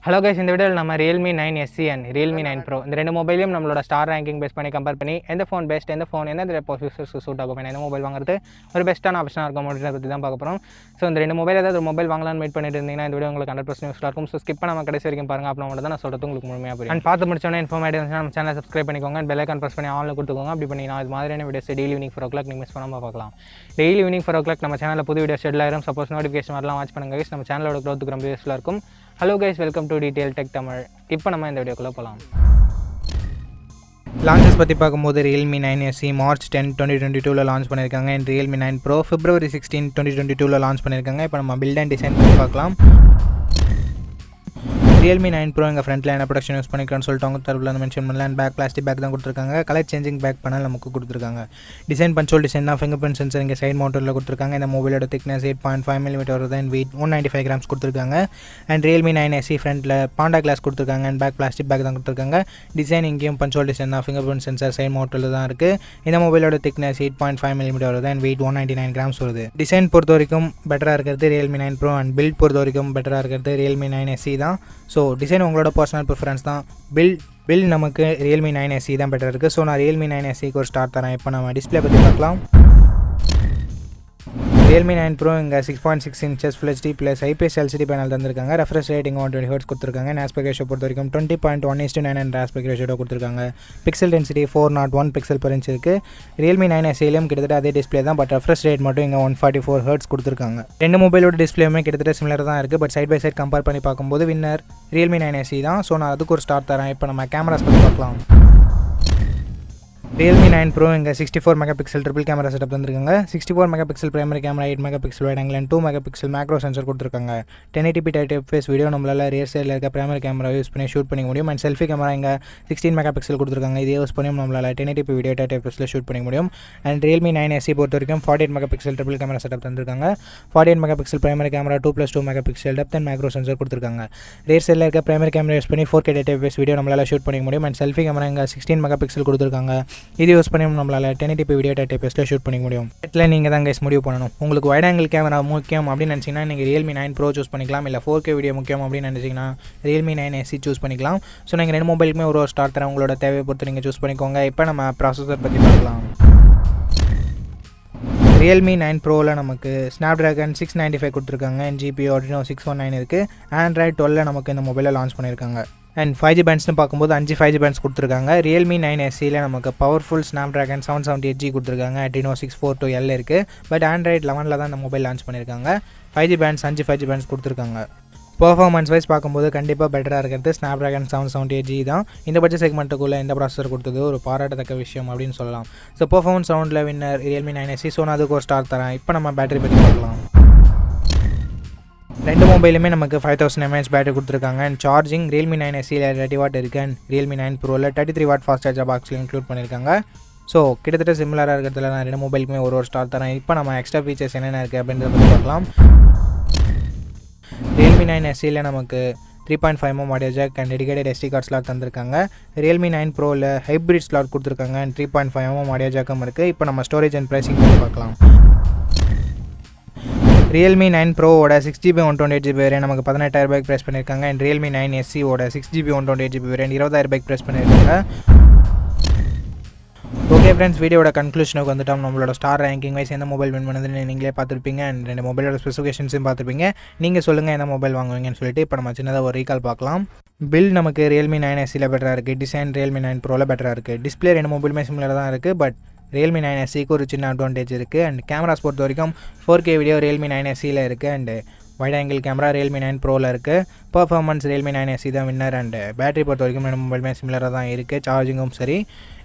Hello guys, இந்த வீடியோல நம்ம realme 9SE and realme 9 Pro இந்த ரெண்டு மொபைலையும் நம்மளோட ஸ்டார் ரேங்கிங் பேஸ் பண்ணி கம்பேர் பண்ணி எந்த ஃபோன் பெஸ்ட், எந்த ஃபோன் எந்த யூசர்ஸ்க்கு சூட் ஆகும், எந்த மொபைல் வாங்குறது ஒரு பெஸ்ட்டான ஆப்ஷனாக இருக்கும் அப்படின்றத பற்றி தான் பார்க்க போகிறோம். ஸோ இந்த ரெண்டு மொபைல் ஏதாவது ஒரு மொபைல் வாங்கலாம்னு வெயிட் பண்ணிட்டு இருந்தீங்கன்னா இந்த வீடியோ உங்களுக்கு 100% யூஸ்ஃபுல்லாக இருக்கும். ஸோ ஸ்கிப் பண்ணாம கடைசி வரைக்கும் பாருங்க. அப்போ மட்டும் தான் நான் சொல்கிறது உங்களுக்கு முழுமையாக புரியும். அண்ட் பார்த்து முடிச்சோன்னே இன்ஃபார்மேட்டிவ் இருந்துச்சுன்னா நம்ம சேனலை சப்ஸ்கிரைப் பண்ணிக்கோங்க. பெல் ஐகான் ப்ரெஸ் பண்ணி ஆன்ல கொடுத்துக்கோங்க. அப்படி பண்ணிங்கன்னா இது மாதிரியான வீடியோஸ் டெய்லி ஈவினிங் 4 o'clock நீங்கள் மிஸ் பண்ணாமல் பார்க்கலாம். டெய்லி ஈவினிங் 4 o'clock நம்ம சேனலில் புது வீடியோ ஷெட்யூல் ஆயிரும். சப்போஸ் நோட்டிஃபிகேஷன் வரலாம் வாட்ச் பண்ணுங்க guys. நம்ம சேனலோட க்ரோத்துக்கு ரொம்ப யூஸ்ஃபுல்லாக இருக்கும். Hello guys, welcome to detail tech Tamil. இப்போ நம்ம இந்த வீடியோக்குள்ளே போகலாம். லான்ச்சஸ் பற்றி பார்க்கும்போது realme 9SE March 10, 2022 லான்ச் பண்ணியிருக்காங்க. And realme 9 Pro February 16, 2022 launch பண்ணியிருக்காங்க. இப்போ நம்ம பில்ட் அண்ட் டிசைன் பண்ணி பார்க்கலாம். realme 9 Pro எங்கள் ஃப்ரண்ட்டில் என்ன ப்ரொடக்ஷன் யூஸ் பண்ணிக்கிறோன்னு சொல்லிட்டு அவங்க தரப்பில் வந்து மென்ஷன் பண்ணல. அண்ட் பேக் பிளாஸ்டிக் பேக் தான் கொடுத்துருக்காங்க. கலர் சேஞ்சிங் பேக் பண்ணால் நமக்கு கொடுத்துருக்காங்க. டிசைன் பஞ்சோல் டிசைன் தான். ஃபிங்கர் பிரிண்ட் சென்சர் இங்கே சைட் மவுண்டரில் கொடுத்துருக்காங்க. இந்த மொபைலோட திக்னஸ் 8.5 mm வருது. அண்ட் வெயிட் 195 grams கொடுத்துருக்காங்க. அண்ட் realme 9SE ஃப்ரண்ட்டில் பாண்டா கிளாஸ் கொடுத்துருக்காங்க. அண்ட் பேக் பிளாஸ்டிக் பேக் தான் கொடுத்துருக்காங்க. டிசைன் இங்கேயும் பஞ்சோல் டிசைன் தான். ஃபிங்கர் பிரிண்ட் சென்சர் சைட் மவுண்டரில் தான் இருக்குது. இந்த மொபைலோட திக்னஸ் 8.5 mm வருது. அண்ட் வெயிட் 199 grams வருது. டிசைன் பொறுத்த வரைக்கும் பெட்டராக இருக்கிறது realme 9 Pro. அண்ட் பில்ட் பொறுத்த வரைக்கும் பெட்டராக இருக்கிறது realme 9SE தான். ஸோ டிசைன் உங்களோட பர்சனல் ப்ரிஃபரன்ஸ் தான். பில் நமக்கு realme 9SE தான் பெட்டர் இருக்குது. ஸோ நான் realme 9SEக்கு ஒரு ஸ்டார் தரேன். இப்போ நம்ம டிஸ்பிளே பற்றி பார்க்கலாம். realme 9 Pro இங்கே 6.6 inches Full HD plus IPS LCD panel தந்திருக்காங்க. ரெஃப்ரெஷ் ரேட்டிங் 120 Hz கொடுத்துருக்காங்க. ஆஸ்பெக்ட் ரேஷியோ பொறுத்த வரைக்கும் 20.1:9 என்ற ஆஸ்பெக்ட் ரேஷியோ கொடுத்துருக்காங்க. Pixel density 401 pixel per inch இருக்குது. realme 9SEலையும் கிட்டத்தட்ட அதே டிஸ்பிளே தான். பட் ரெஃப்ரெஷ் ரேட் மட்டும் இங்கே 144 Hz கொடுத்துருக்காங்க. ரெண்டு மொபைலோட டிஸ்பிளேயுமே கிட்டத்தட்ட சிமிலர் தான் இருக்குது. But side by side compare பண்ணி பார்க்கும்போது வின்னர் realme 9SE தான். ஸோ நான் அதுக்கு ஒரு ஸ்டார் தரேன். இப்போ நம்ம கேமராஸ் பற்றி பார்க்கலாம். realme 9 Pro இங்கே 64 மெகாபிக்சல் ட்ரிபிள் கேமரா செட்டப் தந்திருக்காங்க. 64 megapixel primary camera, 8 megapixel wide angle and 2 megapixel macro sensor கொடுத்துருக்காங்க. 1080p டைப் ஃபேஸ் வீடியோ நம்மளால் ரியர் சைடில் இருக்க பிரைமரி கேமரா யூஸ் பண்ணி ஷூட் பண்ணிக்க முடியும். அண்ட் செல்ஃபி கேமரா இங்கே 16 மெகாபிக்சல் கொடுத்துருக்காங்க. இதை யூஸ் பண்ணி நம்மளால் 1080p வீடியோ டைப் ஃபேஸில் ஷூட் பண்ணிக்க முடியும். அண்ட் realme 9SE பொறுத்த வரைக்கும் 48 மெகாபிக்சல் ட்ரிபிள் கேமரா செட்டப் தந்திருக்காங்க. 48 megapixel primary camera, 2+2 megapixel depth and macro sensor கொடுத்துருக்காங்க. ரியர் சைடில் இருக்க பிரைமரி கேமரா யூஸ் பண்ணி 4K டைப் ஃபேஸ் வீடியோ நம்மளால் ஷூட் பண்ணிக்க முடியும். அண்ட் செல்ஃபி கேமரா இங்கே 16 மெகாபிக்சல் கொடுத்துருக்காங்க. இது யூஸ் பண்ணி நம்மளால் 1080p வீடியோ டைப் ஃபேஸில் ஷூட் பண்ணிக்க முடியும். இதில் நீங்கள் தான் கைஸ் முடிவு பண்ணணும். உங்களுக்கு வைட் ஆங்கிள் கேமரா முக்கியம் அப்படின்னு நினச்சிங்கன்னா நீங்கள் realme 9 Pro சூஸ் பண்ணிக்கலாம். இல்லை 4K வீடியோ முக்கியம் அப்படின்னு நினச்சிங்கன்னா realme 9SE சூஸ் பண்ணிக்கலாம். ஸோ நீங்கள் ரெண்டு மொபைலுக்குமே ஒரு ஸ்டார் தரேன். உங்களோட தேவையை பொறுத்து நீங்கள் சூஸ் பண்ணிக்கோங்க. இப்போ நம்ம ப்ராசஸர் பற்றி பார்க்கலாம். realme 9 Proவில் நமக்கு Snapdragon 695 கொடுத்துருக்காங்க. அண்ட் GPU Adreno 619 இருக்குது. Android 12 நமக்கு இந்த மொபைலில் லான்ச் பண்ணியிருக்காங்க. அண்ட் 5G பேண்ட்ஸ்னு பார்க்கும்போது 5 5G பேண்ட்ஸ் கொடுத்துருக்காங்க. realme 9SEயில் நமக்கு பவர்ஃபுல் Snapdragon 778G கொடுத்துருக்காங்க. Adreno 642L இருக்குது. பட் Android 11 தான் இந்த மொபைல் லான்ச் பண்ணியிருக்காங்க. 5G பேண்ட்ஸ் 5 5G பேண்ட்ஸ் கொடுத்துருக்காங்க. பர்ஃபார்மன்ஸ் வைஸ் பார்க்கும்போது கண்டிப்பாக பெட்டராக இருக்கிறது Snapdragon 778G தான். இந்த பட்ஜெட் செக்மெண்ட்டுக்குள்ளே இந்த ப்ராசஸர் கொடுத்தது ஒரு பாராட்டத்தக்க விஷயம் அப்படின்னு சொல்லலாம். ஸோ பர்ஃபார்மன்ஸ் ரவுண்டில் வின்னர் realme 9SE. ஸோ நான் அதுக்கு ஒரு ஸ்டார் தரேன். இப்போ நம்ம பேட்டரி பற்றி பார்க்கலாம். ரெண்டு மொபைலுமே நமக்கு 5000 mAh பேட்டரி கொடுத்துருக்காங்க. அண்ட் சார்ஜிங் realme 9SEயில் 30 வாட் இருக்குது. And realme 9 Proவில் 33 watt fast charger பாக்ஸில் இன்க்ளூட் பண்ணியிருக்காங்க. ஸோ கிட்டத்தட்ட சிமிலராக இருக்கிறதுல நான் ரெண்டு மொபைலுக்குமே ஒரு ஸ்டார் தரேன். இப்போ நம்ம எக்ஸ்ட்ரா ஃபீச்சர்ஸ் என்னென்ன இருக்குது அப்படின்றத பற்றி பார்க்கலாம். realme 9SEயில் நமக்கு 3.5 mm audio jack and dedicated SD card slot தந்திருக்காங்க. realme 9 Proவில் ஹைப்ரிட் ஸ்லாட் கொடுத்துருக்காங்க. அண்ட் 3.5 mm ஆடியோ ஜாக்கும் இருக்குது. இப்போ நம்ம ஸ்டோரேஜ் அண்ட் ப்ரைஸிங் பற்றி பார்க்கலாம். realme 9 Proவோட 6GB 128GB வேரியன்ட் நமக்கு 18000 ரூபாய்க்கு ப்ரைஸ் பண்ணியிருக்காங்க. And realme 9SEவோட 6GB 128GB variant 20000 ரூபாய்க்கு ப்ரைஸ் பண்ணியிருக்காங்க. ஓகே ஃப்ரெண்ட்ஸ், வீடியோட கன்க்ளூஷனுக்கு வந்துட்டோம். நம்மளோட ஸ்டார் ரேங்கிங் வைஸ் எந்த மொபைல் வின் பண்ணுதுன்னு நீங்களே பார்த்துருப்பீங்க. அண்ட் ரெண்டு மொபைலோட ஸ்பெசிஃபிகேஷன்ஸும் பார்த்துருப்பீங்க. நீங்கள் சொல்லுங்கள் எந்த மொபைல் வாங்குவீங்கன்னு சொல்லிட்டு. இப்போ நம்ம சின்னதாக ஒரு ரீகால் பார்க்கலாம். பில் நமக்கு realme 9SEயில் பெட்டராக இருக்குது. டிசைன் realme 9 Proவில் பெட்டராக இருக்குது. டிஸ்பிளே ரெண்டு மொபைலுமே சிமிலராக தான் இருக்குது. பட் realme 9SEக்கு ஒரு சின்ன அட்வான்டேஜ் இருக்குது. அண்ட் கேமராஸ் பொறுத்த வரைக்கும் 4K வீடியோ realme 9SEயில் இருக்குது. And wide angle camera realme 9 Proவில் இருக்குது. பர்ஃபார்மன்ஸ் realme 9SE தான் வின்னர். அண்ட் பேட்டரி பொறுத்த வரைக்கும் ரெண்டு மொபைலுமே சிமிலராக தான் இருக்குது. சார்ஜிங்கும் சரி,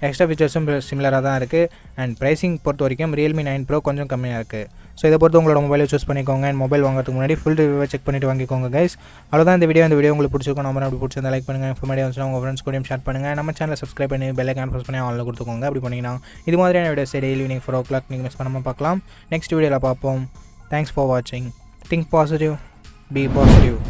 எக்ஸ்ட்ரா ஃபீச்சர்ஸும் சிமிலராக தான் இருக்குது. அண்ட் ப்ரைஸிங் பொறுத்த வரைக்கும் realme 9 Pro கொஞ்சம் கம்மியாக இருக்குது. ஸோ இதை பொறுத்து உங்களோட மொபைலை சூஸ் பண்ணிக்கோங்க. அண்ட் மொபைல் வாங்குறதுக்கு முன்னாடி ஃபுல் ரிவ்யூவை செக் பண்ணிவிட்டு வாங்கிக்கோங்க கைஸ். அவ்வளோதான் இந்த வீடியோ உங்களுக்கு பிடிச்சிருக்கும். நம்ம அப்படி பிடிச்சிருந்தா லைக் பண்ணுங்கள். இன்ஃபர்மேட்டிவ் வந்துச்சுன்னா உங்கள் ஃப்ரெண்ட்ஸ் கூடயும் ஷேர் பண்ணுங்கள். நம்ம சேனலை சப்ஸ்கிரைப் பண்ணி பெல் ஐகான் ப்ரெஸ் பண்ணி ஆன்ல கொடுத்துக்கோங்க. அப்படி பண்ணிங்கன்னா இது மாதிரியான வீடியோஸ் டெய்லி ஈவினிங் 4 o'clock நீங்கள் மிஸ் பண்ணாமல் பார்க்கலாம். நெக்ஸ்ட் வீடியோவில் பார்ப்போம். தேங்க்ஸ் ஃபார் வாட்சிங். Think positive, be positive.